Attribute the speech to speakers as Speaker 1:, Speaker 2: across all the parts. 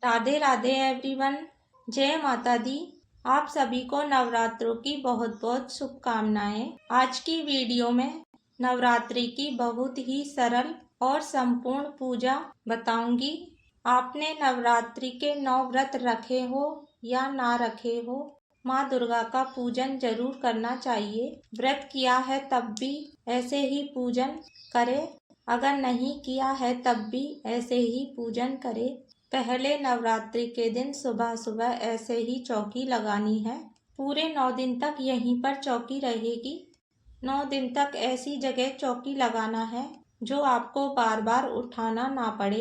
Speaker 1: Radhe Radhe everyone. जय माता दी। आप सभी को नवरात्रों की बहुत बहुत शुभकामनाएं। आज की वीडियो में नवरात्रि की बहुत ही सरल और संपूर्ण पूजा बताऊंगी। आपने नवरात्रि के 9 व्रत रखे हो या ना रखे हो, माँ दुर्गा का पूजन जरूर करना चाहिए। व्रत किया है तब भी ऐसे ही पूजन करें, अगर नहीं किया है तब भी ऐसे ही पूजन करें। पहले नवरात्रि के दिन सुबह सुबह ऐसे ही चौकी लगानी है। पूरे 9 दिन तक यहीं पर चौकी रहेगी। 9 दिन तक ऐसी जगह चौकी लगाना है जो आपको बार बार उठाना ना पड़े।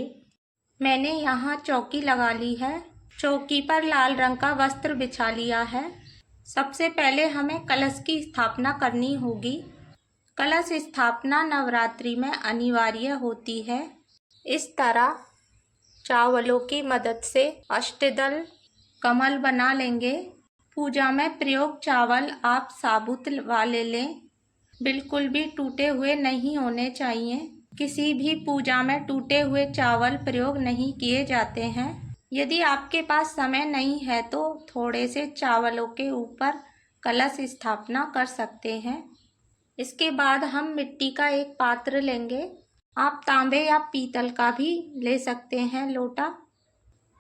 Speaker 1: मैंने यहाँ चौकी लगा ली है। चौकी पर लाल रंग का वस्त्र बिछा लिया है। सबसे पहले हमें कलश की स्थापना करनी होगी। कलश स्थापना नवरात्रि में अनिवार्य होती है। इस तरह चावलों की मदद से अष्टदल कमल बना लेंगे। पूजा में प्रयोग चावल आप साबुत वाले लें, बिल्कुल भी टूटे हुए नहीं होने चाहिए। किसी भी पूजा में टूटे हुए चावल प्रयोग नहीं किए जाते हैं। यदि आपके पास समय नहीं है तो थोड़े से चावलों के ऊपर कलश स्थापना कर सकते हैं। इसके बाद हम मिट्टी का एक पात्र लेंगे। आप तांबे या पीतल का भी ले सकते हैं लोटा।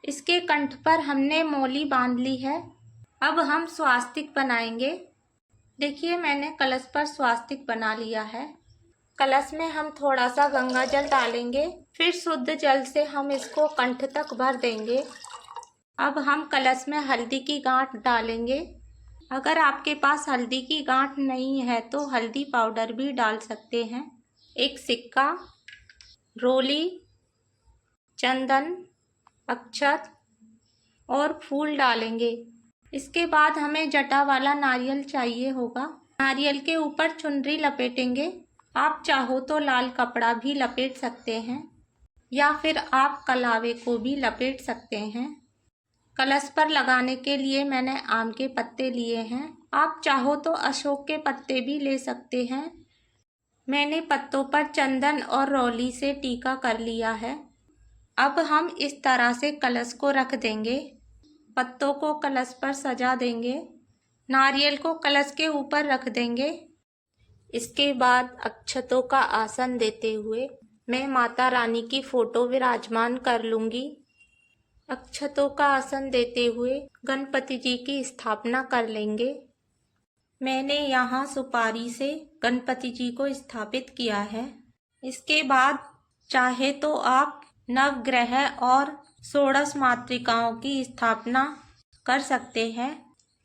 Speaker 1: इसके कंठ पर हमने मौली बांध ली है। अब हम स्वास्तिक बनाएंगे। देखिए, मैंने कलश पर स्वास्तिक बना लिया है। कलश में हम थोड़ा सा गंगा जल डालेंगे, फिर शुद्ध जल से हम इसको कंठ तक भर देंगे। अब हम कलश में हल्दी की गांठ डालेंगे। अगर आपके पास हल्दी की गांठ नहीं है तो हल्दी पाउडर भी डाल सकते हैं। एक सिक्का, रोली, चंदन, अक्षत और फूल डालेंगे। इसके बाद हमें जटा वाला नारियल चाहिए होगा। नारियल के ऊपर चुनरी लपेटेंगे। आप चाहो तो लाल कपड़ा भी लपेट सकते हैं या फिर आप कलावे को भी लपेट सकते हैं। कलश पर लगाने के लिए मैंने आम के पत्ते लिए हैं। आप चाहो तो अशोक के पत्ते भी ले सकते हैं। मैंने पत्तों पर चंदन और रोली से टीका कर लिया है। अब हम इस तरह से कलश को रख देंगे। पत्तों को कलश पर सजा देंगे। नारियल को कलश के ऊपर रख देंगे। इसके बाद अक्षतों का आसन देते हुए मैं माता रानी की फोटो विराजमान कर लूँगी। अक्षतों का आसन देते हुए गणपति जी की स्थापना कर लेंगे। मैंने यहाँ सुपारी से गणपति जी को स्थापित किया है। इसके बाद चाहे तो आप नवग्रह और 16 मातृकाओं की स्थापना कर सकते हैं।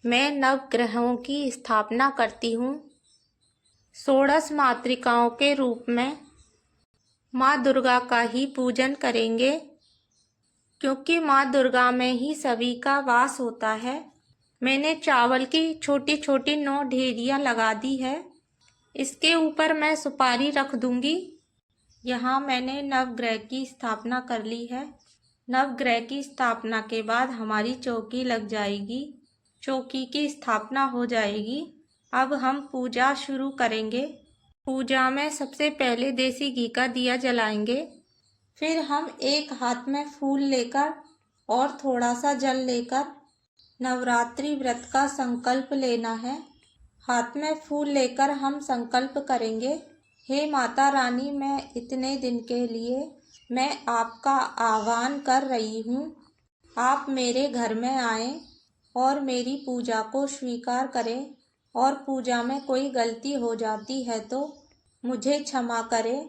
Speaker 1: मैं नवग्रहों की स्थापना करती हूँ। 16 मातृकाओं के रूप में माँ दुर्गा का ही पूजन करेंगे, क्योंकि माँ दुर्गा में ही सभी का वास होता है। मैंने चावल की छोटी छोटी 9 ढेरियाँ लगा दी है। इसके ऊपर मैं सुपारी रख दूंगी। यहाँ मैंने नवग्रह की स्थापना कर ली है। नवग्रह की स्थापना के बाद हमारी चौकी लग जाएगी। चौकी की स्थापना हो जाएगी। अब हम पूजा शुरू करेंगे। पूजा में सबसे पहले देसी घी का दिया जलाएंगे। फिर हम एक हाथ में फूल लेकर और थोड़ा सा जल लेकर नवरात्रि व्रत का संकल्प लेना है। हाथ में फूल लेकर हम संकल्प करेंगे, हे माता रानी, मैं इतने दिन के लिए मैं आपका आह्वान कर रही हूँ। आप मेरे घर में आएं और मेरी पूजा को स्वीकार करें, और पूजा में कोई गलती हो जाती है तो मुझे क्षमा करें।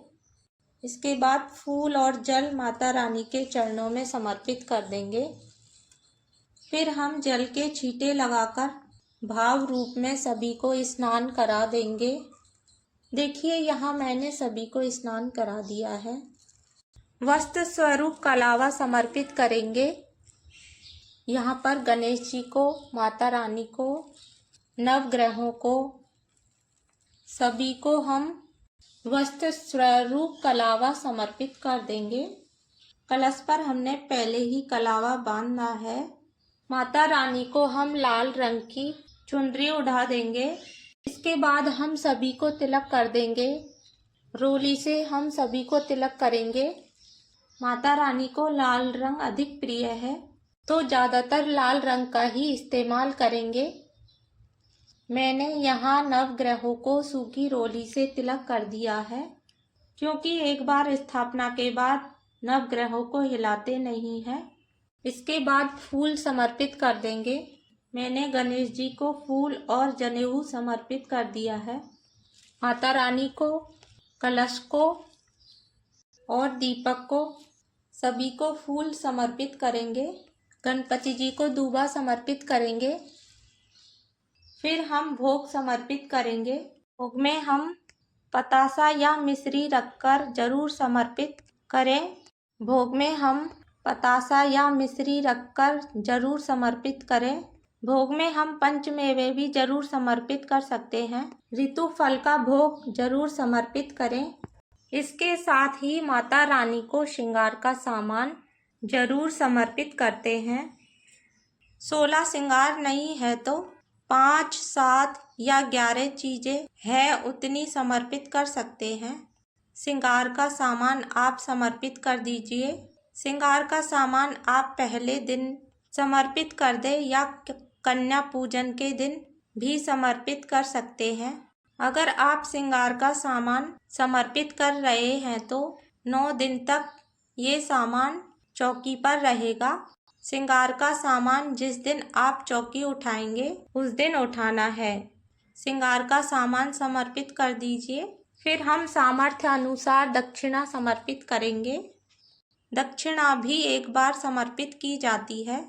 Speaker 1: इसके बाद फूल और जल माता रानी के चरणों में समर्पित कर देंगे। फिर हम जल के छींटे लगाकर भाव रूप में सभी को स्नान करा देंगे। देखिए, यहाँ मैंने सभी को स्नान करा दिया है। वस्त्र स्वरूप कलावा समर्पित करेंगे। यहाँ पर गणेश जी को, माता रानी को, नवग्रहों को, सभी को हम वस्त्र स्वरूप कलावा समर्पित कर देंगे। कलश पर हमने पहले ही कलावा बांधना है। माता रानी को हम लाल रंग की चुनरी उड़ा देंगे। इसके बाद हम सभी को तिलक कर देंगे। रोली से हम सभी को तिलक करेंगे। माता रानी को लाल रंग अधिक प्रिय है। तो ज़्यादातर लाल रंग का ही इस्तेमाल करेंगे। मैंने यहाँ नवग्रहों को सूखी रोली से तिलक कर दिया है, क्योंकि एक बार स्थापना के बाद नवग्रहों को हिलाते नहीं हैं। इसके बाद फूल समर्पित कर देंगे। मैंने गणेश जी को फूल और जनेऊ समर्पित कर दिया है। माता रानी को, कलश को और दीपक को, सभी को फूल समर्पित करेंगे। गणपति जी को दूबा समर्पित करेंगे। फिर हम भोग समर्पित करेंगे। भोग में हम पतासा या मिश्री रखकर जरूर समर्पित करें। भोग में हम पतासा या मिश्री रखकर जरूर समर्पित करें। भोग में हम पंचमेवे भी जरूर समर्पित कर सकते हैं। ऋतु फल का भोग जरूर समर्पित करें। इसके साथ ही माता रानी को श्रृंगार का सामान जरूर समर्पित करते हैं। 16 श्रृंगार नहीं है तो 5, 7 या 11 चीज़ें है उतनी समर्पित कर सकते हैं। श्रृंगार का सामान आप समर्पित कर दीजिए। श्रृंगार का सामान आप पहले दिन समर्पित कर दें या कन्या पूजन के दिन भी समर्पित कर सकते हैं। अगर आप श्रृंगार का सामान समर्पित कर रहे हैं तो 9 दिन तक ये सामान चौकी पर रहेगा। श्रृंगार का सामान जिस दिन आप चौकी उठाएंगे उस दिन उठाना है। श्रृंगार का सामान समर्पित कर दीजिए। फिर हम सामर्थ्य अनुसार दक्षिणा समर्पित करेंगे। दक्षिणा भी एक बार समर्पित की जाती है।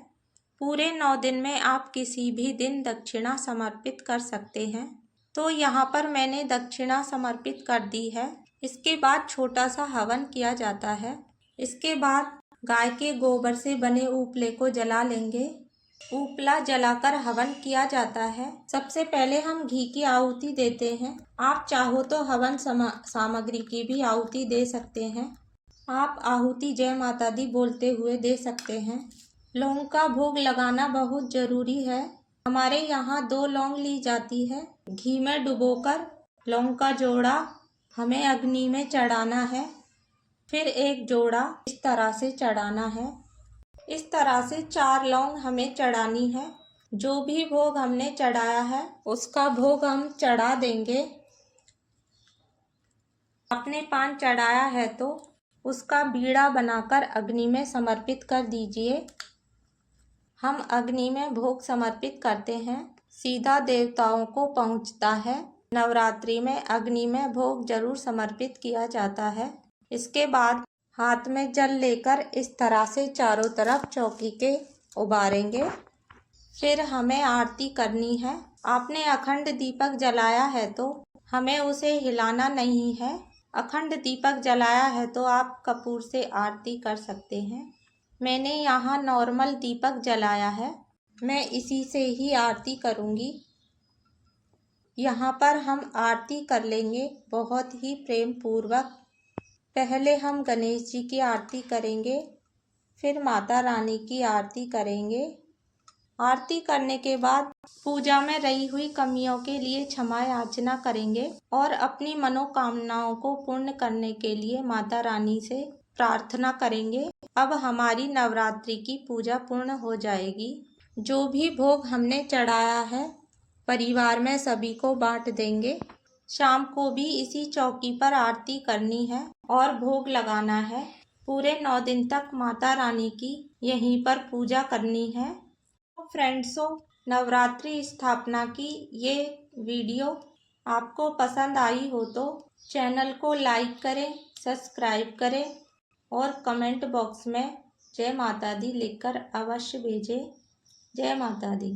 Speaker 1: पूरे 9 दिन में आप किसी भी दिन दक्षिणा समर्पित कर सकते हैं। तो यहाँ पर मैंने दक्षिणा समर्पित कर दी है। इसके बाद छोटा सा हवन किया जाता है। इसके बाद गाय के गोबर से बने उपले को जला लेंगे। उपला जलाकर हवन किया जाता है। सबसे पहले हम घी की आहुति देते हैं। आप चाहो तो हवन सामग्री की भी आहुति दे सकते हैं। आप आहुति जय माता दी बोलते हुए दे सकते हैं। लौंग का भोग लगाना बहुत ज़रूरी है। हमारे यहाँ 2 लौंग ली जाती है। घी में डुबोकर लौंग का जोड़ा हमें अग्नि में चढ़ाना है। फिर एक जोड़ा इस तरह से चढ़ाना है। इस तरह से 4 लौंग हमें चढ़ानी है। जो भी भोग हमने चढ़ाया है उसका भोग हम चढ़ा देंगे। आपने पान चढ़ाया है तो उसका बीड़ा बनाकर अग्नि में समर्पित कर दीजिए। हम अग्नि में भोग समर्पित करते हैं। सीधा देवताओं को पहुंचता है। नवरात्रि में अग्नि में भोग जरूर समर्पित किया जाता है। इसके बाद हाथ में जल लेकर इस तरह से चारों तरफ चौकी के उबारेंगे। फिर हमें आरती करनी है। आपने अखंड दीपक जलाया है तो हमें उसे हिलाना नहीं है। अखंड दीपक जलाया है तो आप कपूर से आरती कर सकते हैं। मैंने यहाँ नॉर्मल दीपक जलाया है। मैं इसी से ही आरती करूँगी। यहाँ पर हम आरती कर लेंगे बहुत ही प्रेम पूर्वक। पहले हम गणेश जी की आरती करेंगे, फिर माता रानी की आरती करेंगे। आरती करने के बाद पूजा में रही हुई कमियों के लिए क्षमा याचना करेंगे और अपनी मनोकामनाओं को पूर्ण करने के लिए माता रानी से प्रार्थना करेंगे। अब हमारी नवरात्रि की पूजा पूर्ण हो जाएगी। जो भी भोग हमने चढ़ाया है परिवार में सभी को बांट देंगे। शाम को भी इसी चौकी पर आरती करनी है और भोग लगाना है। पूरे 9 दिन तक माता रानी की यहीं पर पूजा करनी है। फ्रेंड्सों, नवरात्रि स्थापना की ये वीडियो आपको पसंद आई हो तो चैनल को लाइक करें, सब्सक्राइब करें और कमेंट बॉक्स में जय माता दी लिखकर अवश्य भेजें। जय माता दी।